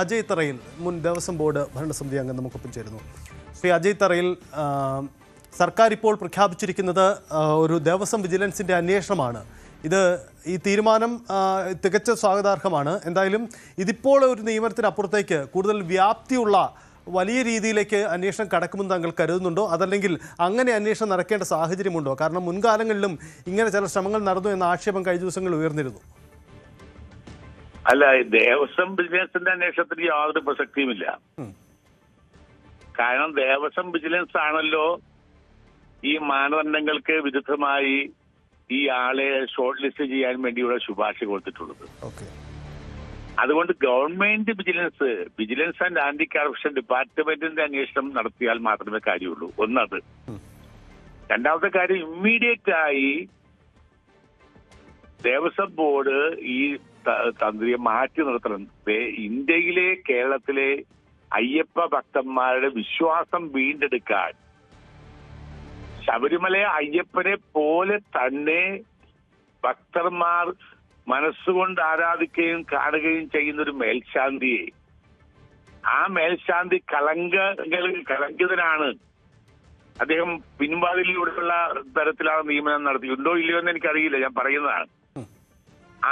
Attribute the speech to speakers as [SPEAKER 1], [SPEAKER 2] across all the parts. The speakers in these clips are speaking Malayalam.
[SPEAKER 1] അജയ് തറയിൽ, മുൻ ദേവസ്വം ബോർഡ് ഭരണസമിതി അംഗം നമുക്കൊപ്പം ചേരുന്നു. ശ്രീ അജയ് തറയിൽ, സർക്കാർ ഇപ്പോൾ പ്രഖ്യാപിച്ചിരിക്കുന്നത് ഒരു ദേവസ്വം വിജിലൻസിൻ്റെ അന്വേഷണമാണ്. ഈ തീരുമാനം തികച്ച സ്വാഗതാർഹമാണ്. എന്തായാലും ഇതിപ്പോൾ ഒരു നിയമനത്തിനപ്പുറത്തേക്ക് കൂടുതൽ വ്യാപ്തിയുള്ള വലിയ രീതിയിലേക്ക് അന്വേഷണം കടക്കുമെന്ന് താങ്കൾ കരുതുന്നുണ്ടോ? അതല്ലെങ്കിൽ അങ്ങനെ അന്വേഷണം നടക്കേണ്ട സാഹചര്യമുണ്ടോ? കാരണം മുൻകാലങ്ങളിലും ഇങ്ങനെ ചില ശ്രമങ്ങൾ നടന്നു എന്ന ആക്ഷേപം കഴിഞ്ഞ ദിവസങ്ങളിൽ ഉയർന്നിരുന്നു.
[SPEAKER 2] അല്ല, ദേവസ്വം വിജിലൻസിന്റെ അന്വേഷണത്തിന് യാതൊരു പ്രസക്തിയുമില്ല. കാരണം ദേവസ്വം വിജിലൻസ് ആണല്ലോ ഈ മാനദണ്ഡങ്ങൾക്ക് വിരുദ്ധമായി ഈ ആളെ ഷോർട്ട് ലിസ്റ്റ് ചെയ്യാൻ വേണ്ടിയുള്ള ശുപാർശ കൊടുത്തിട്ടുള്ളത്. അതുകൊണ്ട് government vigilance and anti corruption ഡിപ്പാർട്ട്മെന്റിന്റെ അന്വേഷണം നടത്തിയാൽ മാത്രമേ കാര്യമുള്ളൂ. ഒന്നത്. രണ്ടാമത്തെ കാര്യം, ഇമ്മീഡിയറ്റ് ആയി ദേവസ്വം ബോർഡ് ഈ തന്ത്രിയെ മാറ്റി നിർത്തണം. ഇന്ത്യയിലെ, കേരളത്തിലെ അയ്യപ്പ ഭക്തന്മാരുടെ വിശ്വാസം വീണ്ടെടുക്കാൻ ശബരിമല അയ്യപ്പനെ പോലെ തന്നെ ഭക്തന്മാർ മനസ്സുകൊണ്ട് ആരാധിക്കുകയും കാണുകയും ചെയ്യുന്ന ഒരു മേൽശാന്തിയെ, ആ മേൽശാന്തി കളങ്കിതനാണ്. അദ്ദേഹം പിൻവാതിലൂടെയുള്ള തരത്തിലാണ് നിയമനം നടത്തിയിട്ടുണ്ടോ ഇല്ലയോ എന്ന് എനിക്കറിയില്ല, ഞാൻ പറയുന്നതാണ്.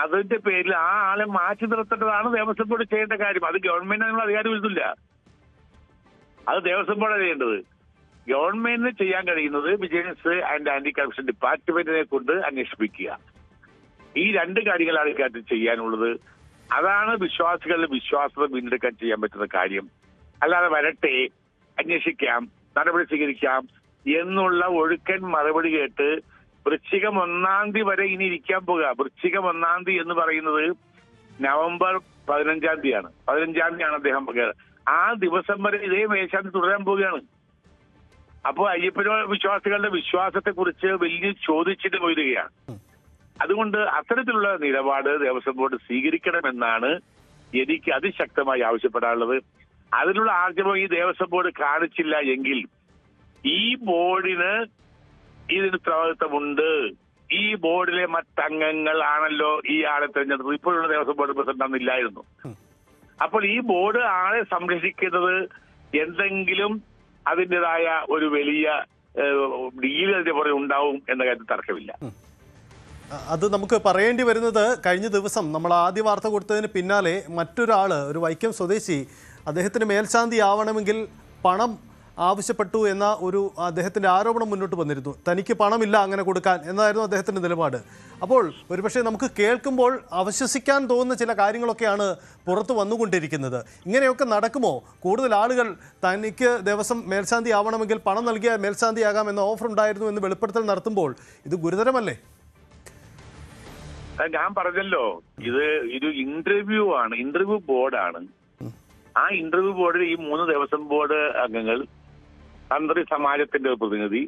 [SPEAKER 2] അതിന്റെ പേരിൽ ആ ആളെ മാറ്റി നിർത്തേണ്ടതാണ് ദേവസ്വം ബോർഡ് ചെയ്യേണ്ട കാര്യം. അത് ഗവൺമെന്റിന് അതിനുള്ള അധികാരം ഇല്ല. അത് ദേവസ്വം ബോർഡാണ് ചെയ്യേണ്ടത്. ഗവൺമെന്റിന് ചെയ്യാൻ കഴിയുന്നത് വിജിലൻസ് ആൻഡ് ആന്റി കറപ്ഷൻ ഡിപ്പാർട്ട്മെന്റിനെ കൊണ്ട് അന്വേഷിപ്പിക്കുക. ഈ രണ്ട് കാര്യങ്ങളാണ് ഇക്കാര്യത്തിൽ ചെയ്യാനുള്ളത്. അതാണ് വിശ്വാസികളുടെ വിശ്വാസത്തെ വീണ്ടെടുക്കാൻ ചെയ്യാൻ പറ്റുന്ന കാര്യം. അല്ലാതെ വരട്ടെ, അന്വേഷിക്കാം, നടപടി സ്വീകരിക്കാം എന്നുള്ള ഒഴുക്കൻ മറുപടി കേട്ട് വൃശ്ചികം 1-ാം തീയതി വരെ ഇനി ഇരിക്കാൻ പോകുക. വൃശ്ചികം 1-ാം തീയതി എന്ന് പറയുന്നത് നവംബർ 15-ാം തീയതിയാണ്. 15-ാം തീയതിയാണ് അദ്ദേഹം. ആ ദിവസം വരെ ഇതേ മേൽശാന്തി തുടരാൻ പോവുകയാണ്. അപ്പോൾ അയ്യപ്പനോ വിശ്വാസികളുടെ വിശ്വാസത്തെ കുറിച്ച് വലിയ ചോദിച്ചിട്ട് പോയിരിക്കുകയാണ്. അതുകൊണ്ട് അത്തരത്തിലുള്ള നിലപാട് ദേവസ്വം ബോർഡ് സ്വീകരിക്കണമെന്നാണ് എനിക്ക് അതിശക്തമായി ആവശ്യപ്പെടാനുള്ളത്. അതിനുള്ള ആർജവം ഈ ദേവസ്വം ബോർഡ് കാണിച്ചില്ല എങ്കിൽ ഈ ബോർഡിന് ഇതിന് ഉത്തരവാദിത്തമുണ്ട്. ഈ ബോർഡിലെ മറ്റംഗങ്ങളാണല്ലോ ഈ ആളെ തെരഞ്ഞെടുത്തത്. ഇപ്പോഴുള്ള ദേവസ്വം ബോർഡ് പ്രസിഡന്റ് അന്നില്ലായിരുന്നു. അപ്പോൾ ഈ ബോർഡ് ആളെ സംരക്ഷിക്കുന്നത് എന്തെങ്കിലും അതിൻ്റെതായ ഒരു വലിയ ഡീൽ അതിന്റെ പുറകെ ഉണ്ടാവും എന്ന കാര്യത്തിൽ തർക്കമില്ല.
[SPEAKER 1] അത് നമുക്ക് പറയേണ്ടി വരുന്നത്, കഴിഞ്ഞ ദിവസം നമ്മൾ ആദ്യ വാർത്ത കൊടുത്തതിന് പിന്നാലെ മറ്റൊരാള്, ഒരു വൈക്കം സ്വദേശി, അദ്ദേഹത്തിന് മേൽശാന്തി ആവണമെങ്കിൽ പണം ആവശ്യപ്പെട്ടു എന്ന ഒരു അദ്ദേഹത്തിൻ്റെ ആരോപണം മുന്നോട്ട് വന്നിരുന്നു. തനിക്ക് പണമില്ല അങ്ങനെ കൊടുക്കാൻ എന്നായിരുന്നു അദ്ദേഹത്തിൻ്റെ നിലപാട്. അപ്പോൾ ഒരുപക്ഷെ നമുക്ക് കേൾക്കുമ്പോൾ അവിശ്വസിക്കാൻ തോന്നുന്ന ചില കാര്യങ്ങളൊക്കെയാണ് പുറത്തു വന്നുകൊണ്ടിരിക്കുന്നത്. ഇങ്ങനെയൊക്കെ നടക്കുമോ? കൂടുതൽ ആളുകൾ തനിക്ക് ദേവസ്വം മേൽശാന്തി ആവണമെങ്കിൽ പണം നൽകിയാൽ മേൽശാന്തിയാകാം എന്ന ഓഫർ ഉണ്ടായിരുന്നു എന്ന് വെളിപ്പെടുത്തൽ നടത്തുമ്പോൾ ഇത് ഗുരുതരമല്ലേ?
[SPEAKER 2] ഞാൻ പറഞ്ഞല്ലോ, ഇത് ഇന്റർവ്യൂ ആണ്, ഇന്റർവ്യൂ ബോർഡാണ്. ആ ഇന്റർവ്യൂ ബോർഡിൽ ഈ 3 ദേവസ്വം ബോർഡ് അംഗങ്ങൾ, തന്ത്രി സമാജത്തിന്റെ പ്രതിനിധി,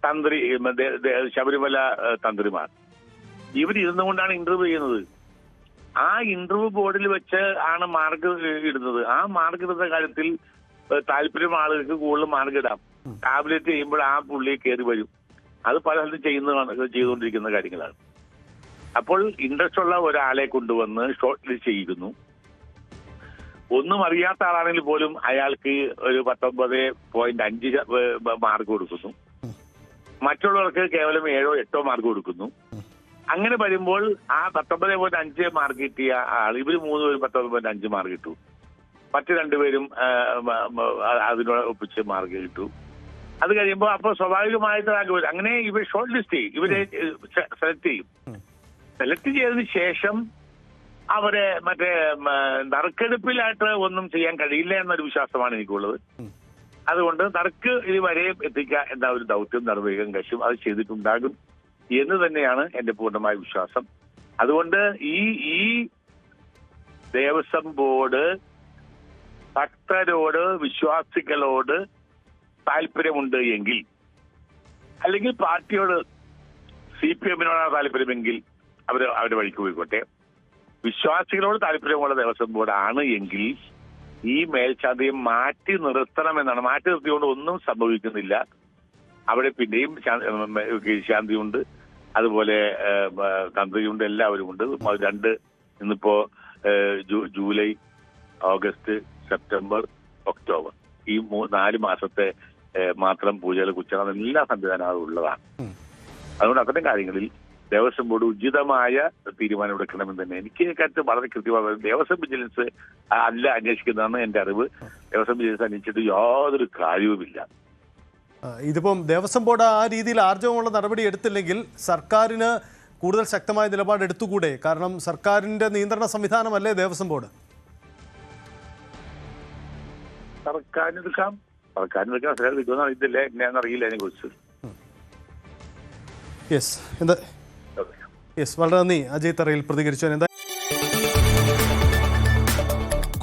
[SPEAKER 2] തന്ത്രി ശബരിമല തന്ത്രിമാർ, ഇവരിരുന്നുകൊണ്ടാണ് ഇന്റർവ്യൂ ചെയ്യുന്നത്. ആ ഇന്റർവ്യൂ ബോർഡിൽ വെച്ച് ആണ് മാർക്ക് ഇടുന്നത്. ആ മാർക്ക് ഇടുന്ന കാര്യത്തിൽ താല്പര്യം ആളുകൾക്ക് കൂടുതൽ മാർക്ക് ഇടാം. ടാബ്ലറ്റ് ചെയ്യുമ്പോൾ ആ പുള്ളിയെ കയറി വരും. അത് പല സ്ഥലത്തും ചെയ്തുകൊണ്ടിരിക്കുന്ന കാര്യങ്ങളാണ്. അപ്പോൾ ഇൻട്രസ്റ്റ് ഉള്ള ഒരാളെ കൊണ്ടുവന്ന് ഷോർട്ട് ലിസ്റ്റ് ചെയ്യുന്നു. ഒന്നും അറിയാത്ത ആളാണെങ്കിൽ പോലും അയാൾക്ക് ഒരു 19.5 മാർക്ക് കൊടുക്കുന്നു. മറ്റുള്ളവർക്ക് കേവലം 7-8 മാർക്ക് കൊടുക്കുന്നു. അങ്ങനെ വരുമ്പോൾ ആ 19.5 മാർക്ക് കിട്ടിയ ആൾ, ഇവർ 3 പേരും 19.5 മാർക്ക് കിട്ടു. മറ്റു 2 പേരും അതിനോട് ഒപ്പിച്ച് മാർക്ക് കിട്ടു. അത് കഴിയുമ്പോൾ അപ്പോൾ സ്വാഭാവികമായിട്ട് അങ്ങനെ ഇവർ ഷോർട്ട് ലിസ്റ്റ് ചെയ്യും. ഇവരെ സെലക്ട് ചെയ്യും. സെലക്ട് ചെയ്തതിന് ശേഷം അവരെ മറ്റേ നറുക്കെടുപ്പിലായിട്ട് ഒന്നും ചെയ്യാൻ കഴിയില്ല എന്നൊരു വിശ്വാസമാണ് എനിക്കുള്ളത്. അതുകൊണ്ട് നറുക്ക് ഇതുവരെ എത്തിക്കുക എന്ന ഒരു ദൗത്യം നിർവഹിക്കാൻ കഴിയും. അത് ചെയ്തിട്ടുണ്ടാകും എന്ന് തന്നെയാണ് എന്റെ പൂർണ്ണമായ വിശ്വാസം. അതുകൊണ്ട് ഈ ദേവസ്വം ബോർഡ് ഭക്തരോട്, വിശ്വാസികളോട് താല്പര്യമുണ്ട് എങ്കിൽ, അല്ലെങ്കിൽ പാർട്ടിയോട് CPM-നോടാണ് താല്പര്യമെങ്കിൽ അവരുടെ വഴിക്ക് പോയിക്കോട്ടെ. വിശ്വാസികളോട് താല്പര്യമുള്ള ദേവസ്വം ബോർഡ് ആണ് എങ്കിൽ ഈ മേൽശാന്തിയെ മാറ്റി നിർത്തണമെന്നാണ്. മാറ്റി നിർത്തിക്കൊണ്ട് ഒന്നും സംഭവിക്കുന്നില്ല. അവിടെ പിന്നെയും ശാന്തിയുണ്ട്, അതുപോലെ തന്ത്രിയുണ്ട്, എല്ലാവരും ഉണ്ട്. ഇന്നിപ്പോ ജൂലൈ ഓഗസ്റ്റ്, സെപ്റ്റംബർ, ഒക്ടോബർ ഈ 4 മാസത്തെ മാത്രം പൂജകൾ കുച്ചകൾ എല്ലാ സംവിധാനങ്ങളും ഉള്ളതാണ്. അതുകൊണ്ട് അത്തരം കാര്യങ്ങളിൽ ദേവസ്വം ബോർഡ് ഉചിതമായ തീരുമാനം എടുക്കണമെന്ന് തന്നെ എനിക്ക് കാര്യത്തിൽ വളരെ കൃത്യമായി ദേവസ്വം വിജിലൻസ് അല്ല അന്വേഷിക്കുന്നതാണ് എന്റെ അറിവ്. ദേവസ്വം വിജിലൻസ് അന്വേഷിച്ചിട്ട് യാതൊരു കാര്യവുമില്ല.
[SPEAKER 1] ഇതിപ്പം ദേവസ്വം ബോർഡ് ആ രീതിയിൽ ആർജവമുള്ള നടപടി എടുത്തില്ലെങ്കിൽ സർക്കാരിന് കൂടുതൽ ശക്തമായ നിലപാട് എടുത്തുകൂടെ? കാരണം സർക്കാരിന്റെ നിയന്ത്രണ സംവിധാനമല്ലേ ദേവസ്വം ബോർഡ്?
[SPEAKER 2] സർക്കാരിനെടുക്കാം, എടുക്കുമെന്ന് അറിയത്തില്ല, എങ്ങനെയാണെന്ന് അതിനെ കുറിച്ച്.
[SPEAKER 1] വളരെ നന്ദി അജയ് തറയിൽ പ്രതികരിച്ചു.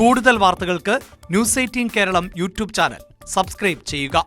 [SPEAKER 3] കൂടുതൽ വാർത്തകൾക്ക് News 18 Keralam YouTube channel subscribe ചെയ്യുക.